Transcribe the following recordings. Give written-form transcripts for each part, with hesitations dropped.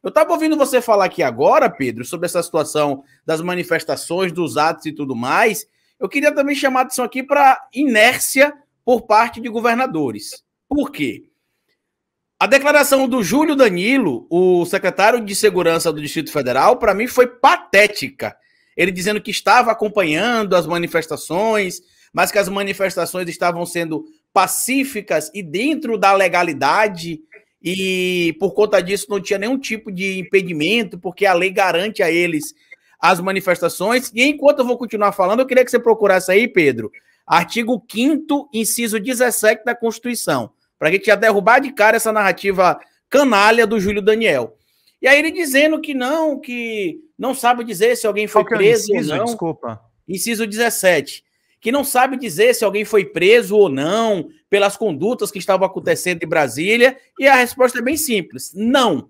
Eu estava ouvindo você falar aqui agora, Pedro, sobre essa situação das manifestações, dos atos e tudo mais. Eu queria também chamar a atenção aqui para inércia por parte de governadores. Por quê? A declaração do Júlio Danilo, o secretário de Segurança do Distrito Federal, para mim foi patética. Ele dizendo que estava acompanhando as manifestações, mas que as manifestações estavam sendo pacíficas e dentro da legalidade, e por conta disso não tinha nenhum tipo de impedimento, porque a lei garante a eles as manifestações. E enquanto eu vou continuar falando, eu queria que você procurasse aí, Pedro, artigo 5º, inciso 17 da Constituição, para a gente já derrubar de cara essa narrativa canalha do Júlio Daniel. E aí ele dizendo que não sabe dizer se alguém foi preso ou não. Desculpa. Inciso 17. Que não sabe dizer se alguém foi preso ou não pelas condutas que estavam acontecendo em Brasília. E a resposta é bem simples: não.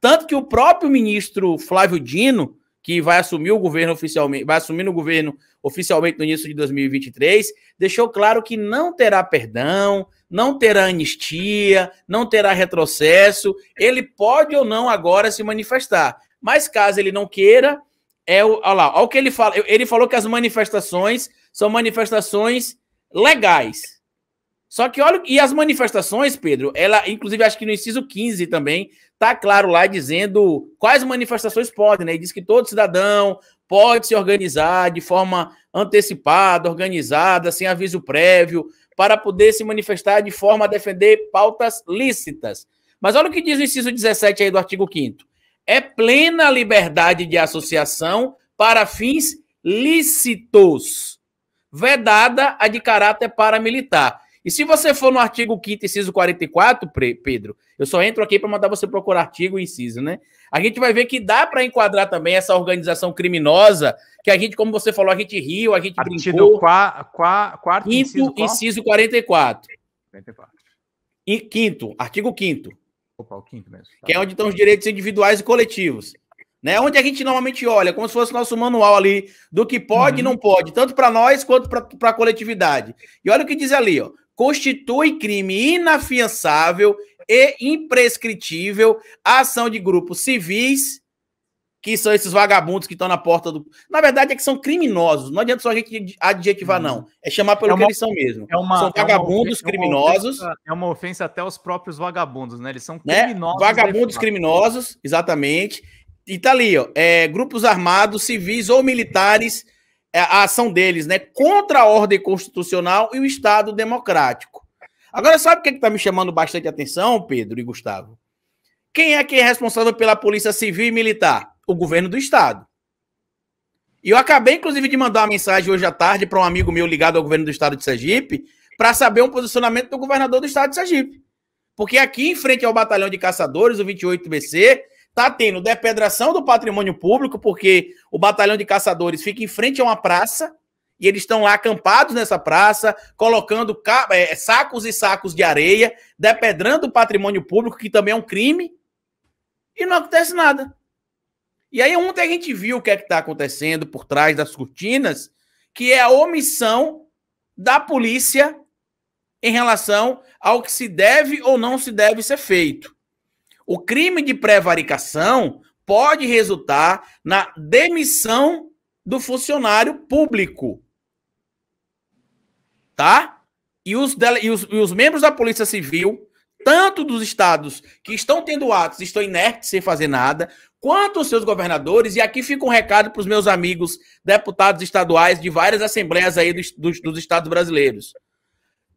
Tanto que o próprio ministro Flávio Dino, que vai assumir o governo oficialmente, vai assumir no governo oficialmente no início de 2023, deixou claro que não terá perdão, não terá anistia, não terá retrocesso. Ele pode ou não agora se manifestar, mas caso ele não queira, olha o que ele fala. Ele falou que as manifestações são manifestações legais. Só que olha, e as manifestações, Pedro, ela, inclusive, acho que no inciso 15 também, tá claro lá dizendo quais manifestações podem, né? E diz que todo cidadão pode se organizar de forma antecipada, organizada, sem aviso prévio, para poder se manifestar de forma a defender pautas lícitas. Mas olha o que diz o inciso 17 aí do artigo 5º. É plena liberdade de associação para fins lícitos, vedada a de caráter paramilitar. E se você for no artigo 5º, inciso 44, Pedro, eu só entro aqui para mandar você procurar artigo e inciso, né? A gente vai ver que dá para enquadrar também essa organização criminosa, que a gente, como você falou, a gente riu, a gente brincou. Quarto, inciso 44. 44. E quinto, artigo 5º. Opa, o 5º mesmo. Tá. Que é onde estão os direitos individuais e coletivos. Né? Onde a gente normalmente olha, como se fosse nosso manual ali, do que pode e não pode, tanto para nós quanto para a coletividade. E olha o que diz ali, ó. Constitui crime inafiançável e imprescritível a ação de grupos civis, que são esses vagabundos que estão na porta do... Na verdade é que são criminosos, não adianta só a gente adjetivar, não. É chamar pelo que eles são mesmo. São vagabundos criminosos. É uma ofensa até aos próprios vagabundos, né? Eles são criminosos. Né? Vagabundos criminosos, exatamente. E tá ali, ó, grupos armados, civis ou militares, a ação deles, né, contra a ordem constitucional e o Estado democrático. Agora, sabe o que está me chamando bastante atenção, Pedro e Gustavo? Quem é responsável pela Polícia Civil e Militar? O governo do Estado. E eu acabei, inclusive, de mandar uma mensagem hoje à tarde para um amigo meu ligado ao governo do Estado de Sergipe, para saber um posicionamento do governador do Estado de Sergipe. Porque aqui, em frente ao batalhão de caçadores, o 28BC, está tendo depredação do patrimônio público, porque o batalhão de caçadores fica em frente a uma praça, e eles estão lá acampados nessa praça, colocando sacos e sacos de areia, depedrando o patrimônio público, que também é um crime, e não acontece nada. E aí ontem a gente viu o que é que está acontecendo por trás das cortinas, que é a omissão da polícia em relação ao que se deve ou não se deve ser feito. O crime de prevaricação pode resultar na demissão do funcionário público. Tá? E os membros da Polícia Civil, tanto dos estados que estão tendo atos e estão inertes sem fazer nada, quanto os seus governadores, e aqui fica um recado para os meus amigos deputados estaduais de várias assembleias aí dos estados brasileiros.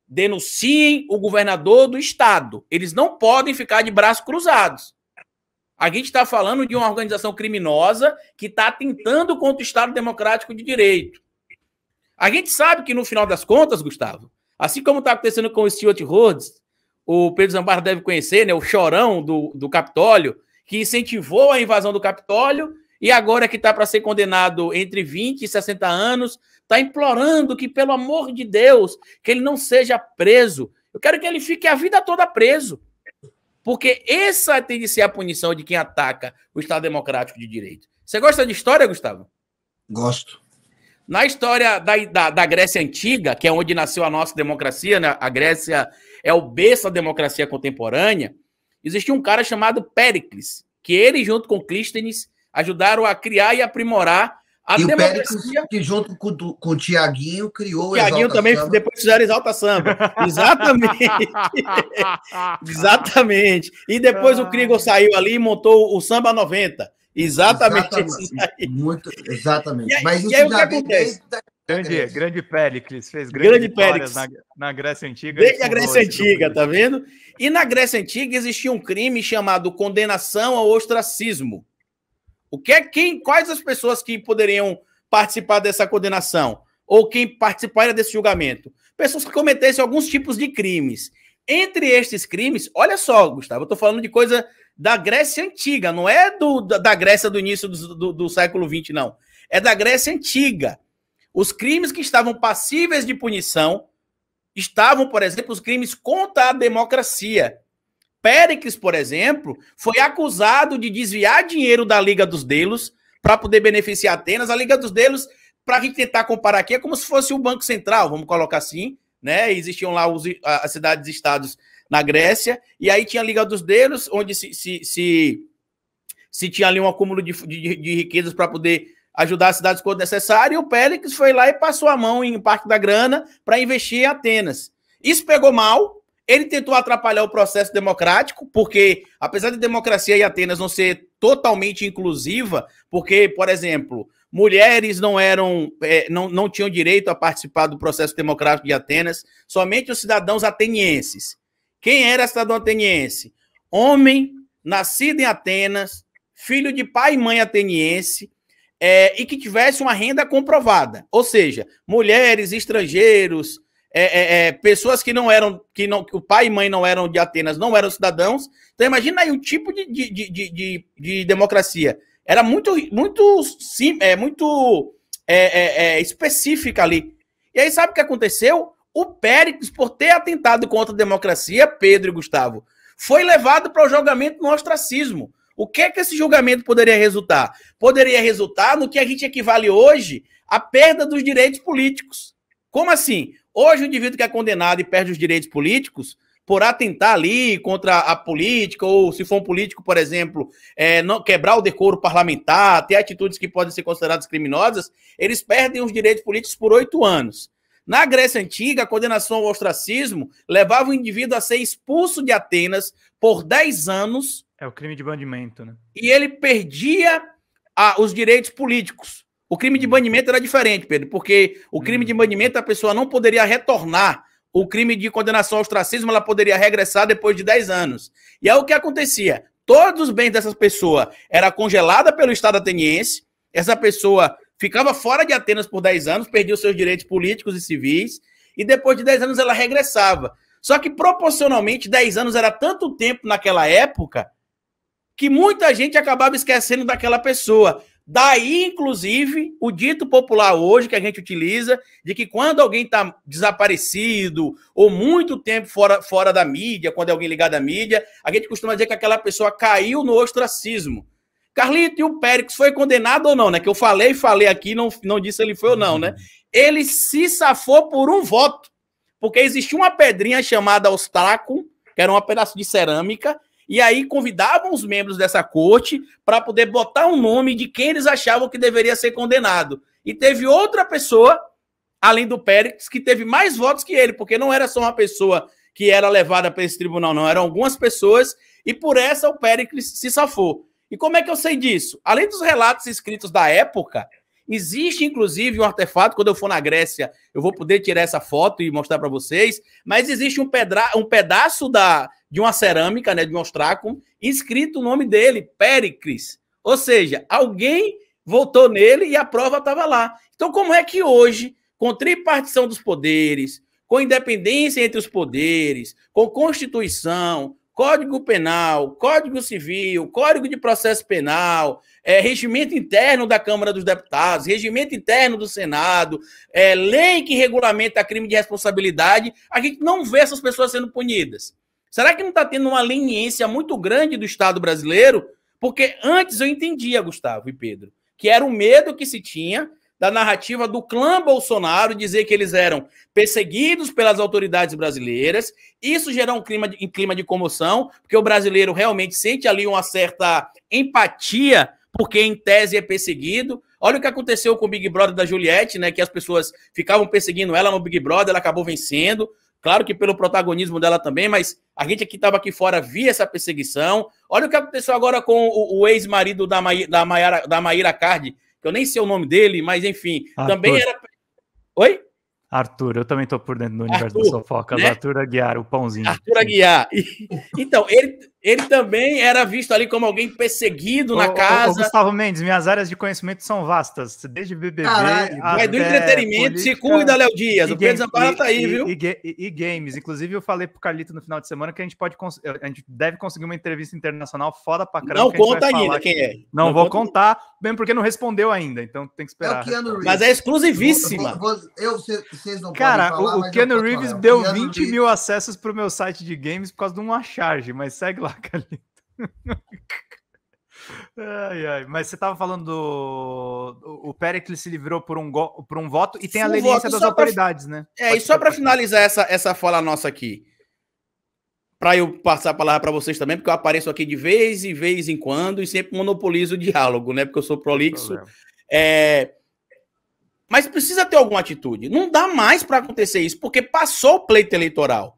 Denunciem o governador do estado. Eles não podem ficar de braços cruzados. A gente está falando de uma organização criminosa que está atentando contra o Estado Democrático de Direito. A gente sabe que, no final das contas, Gustavo, assim como está acontecendo com o Stuart Rhodes, o Pedro Zambarra deve conhecer, né, o chorão do Capitólio, que incentivou a invasão do Capitólio e agora que está para ser condenado entre 20 e 60 anos, está implorando que, pelo amor de Deus, que ele não seja preso. Eu quero que ele fique a vida toda preso. Porque essa tem de ser a punição de quem ataca o Estado Democrático de Direito. Você gosta de história, Gustavo? Gosto. Na história da Grécia Antiga, que é onde nasceu a nossa democracia, né? A Grécia é o berço da democracia contemporânea, existia um cara chamado Péricles, que ele, junto com Clístenes, ajudaram a criar e aprimorar a democracia. O Péricles, que junto com o Tiaguinho, criou o Tiaguinho também, Samba. Depois fizeram Exalta Samba. Exatamente. Exatamente. E depois o Krieger saiu ali e montou o Samba 90. Exatamente. Exatamente. Mas isso aí, já o que acontece? Grande Péricles, fez grandes vitórias na Grécia Antiga. Desde a Grécia Antiga, tá vendo? E na Grécia Antiga existia um crime chamado condenação ao ostracismo. Quais as pessoas que poderiam participar dessa condenação? Ou quem participaria desse julgamento? Pessoas que cometessem alguns tipos de crimes. Entre estes crimes, olha só, Gustavo, eu estou falando de coisa da Grécia Antiga, não é da Grécia do início do século XX, não. É da Grécia Antiga. Os crimes que estavam passíveis de punição estavam, por exemplo, os crimes contra a democracia. Péricles, por exemplo, foi acusado de desviar dinheiro da Liga dos Delos para poder beneficiar Atenas. A Liga dos Delos, para a gente tentar comparar aqui, é como se fosse o Banco Central, vamos colocar assim, né? Existiam lá as cidades-estados na Grécia, e aí tinha a Liga dos Delos, onde se tinha ali um acúmulo de riquezas para poder ajudar as cidades quando necessário, e o Péricles foi lá e passou a mão em parte da grana para investir em Atenas. Isso pegou mal, ele tentou atrapalhar o processo democrático, porque, apesar de democracia em Atenas não ser totalmente inclusiva, porque, por exemplo, mulheres não tinham direito a participar do processo democrático de Atenas, somente os cidadãos atenienses. Quem era cidadão ateniense? Homem, nascido em Atenas, filho de pai e mãe ateniense, e que tivesse uma renda comprovada. Ou seja, mulheres, estrangeiros, pessoas que o pai e mãe não eram de Atenas, não eram cidadãos. Então imagina aí o tipo de democracia. Era muito específica ali. E aí sabe o que aconteceu? O Péricles, por ter atentado contra a democracia, Pedro e Gustavo, foi levado para o julgamento no ostracismo. O que esse julgamento poderia resultar? Poderia resultar no que a gente equivale hoje à perda dos direitos políticos. Como assim? Hoje o indivíduo que é condenado e perde os direitos políticos por atentar ali contra a política, ou se for um político, por exemplo, não quebrar o decoro parlamentar, ter atitudes que podem ser consideradas criminosas, eles perdem os direitos políticos por 8 anos. Na Grécia Antiga, a condenação ao ostracismo levava o indivíduo a ser expulso de Atenas por 10 anos. É o crime de banimento, né? E ele perdia os direitos políticos. O crime de banimento era diferente, Pedro, porque o crime de banimento a pessoa não poderia retornar. O crime de condenação ao ostracismo ela poderia regressar depois de 10 anos. E é o que acontecia. Todos os bens dessa pessoa era congelada pelo Estado ateniense. Essa pessoa ficava fora de Atenas por 10 anos, perdia os seus direitos políticos e civis, e depois de 10 anos ela regressava. Só que, proporcionalmente, 10 anos era tanto tempo naquela época que muita gente acabava esquecendo daquela pessoa. Daí, inclusive, o dito popular hoje que a gente utiliza, de que quando alguém está desaparecido ou muito tempo fora da mídia, quando é alguém ligado à mídia, a gente costuma dizer que aquela pessoa caiu no ostracismo. Carlito, e o Péricles foi condenado ou não, né? Que eu falei aqui, não disse se ele foi ou não, né? Ele se safou por um voto, porque existia uma pedrinha chamada ostracum, que era um pedaço de cerâmica, e aí convidavam os membros dessa corte para poder botar um nome de quem eles achavam que deveria ser condenado. E teve outra pessoa, além do Péricles, que teve mais votos que ele, porque não era só uma pessoa que era levada para esse tribunal, não. Eram algumas pessoas, e por essa o Péricles se safou. E como é que eu sei disso? Além dos relatos escritos da época, existe inclusive um artefato, quando eu for na Grécia, eu vou poder tirar essa foto e mostrar para vocês, mas existe um pedaço de uma cerâmica, né, de um ostracum, escrito o nome dele, Péricles. Ou seja, alguém votou nele e a prova estava lá. Então, como é que hoje, com tripartição dos poderes, com independência entre os poderes, com Constituição, Código Penal, Código Civil, Código de Processo Penal, regimento interno da Câmara dos Deputados, regimento interno do Senado, lei que regulamenta crime de responsabilidade, a gente não vê essas pessoas sendo punidas? Será que não está tendo uma leniência muito grande do Estado brasileiro? Porque antes eu entendia, Gustavo e Pedro, que era o medo que se tinha da narrativa do clã Bolsonaro, dizer que eles eram perseguidos pelas autoridades brasileiras. Isso gerou um clima de comoção, porque o brasileiro realmente sente ali uma certa empatia por quem, em tese, é perseguido. Olha o que aconteceu com o Big Brother da Juliette, né? Que as pessoas ficavam perseguindo ela no Big Brother, ela acabou vencendo. Claro que pelo protagonismo dela também, mas a gente que estava aqui fora via essa perseguição. Olha o que aconteceu agora com o ex-marido da Mayra Card, que eu nem sei o nome dele, mas enfim, Arthur. Também era... Oi? Arthur, eu também tô por dentro do universo das fofocas. Né? Arthur Aguiar, o pãozinho. Arthur Aguiar. Então, ele também era visto ali como alguém perseguido na casa. Gustavo Mendes, minhas áreas de conhecimento são vastas, desde BBB Vai do entretenimento, política, se cuida, Léo Dias. O Pedro Zampara tá aí, viu? E games. Inclusive, eu falei pro Carlito no final de semana que a gente deve conseguir uma entrevista internacional foda pra caramba. Não conta ainda quem é. Não vou contar, mesmo porque não respondeu ainda, então tem que esperar. Mas é exclusivíssima. Vocês não Cara, podem falar, o Keanu Reeves deu 20 mil acessos pro meu site de games por causa de uma charge, mas segue lá, Carlito. Mas você tava falando o Péricles se livrou por um voto e tem a leniência das autoridades, né? E só para finalizar essa fala nossa aqui, para eu passar a palavra para vocês também, porque eu apareço aqui de vez em quando e sempre monopolizo o diálogo, né? Porque eu sou prolixo. Mas precisa ter alguma atitude. Não dá mais para acontecer isso, porque passou o pleito eleitoral.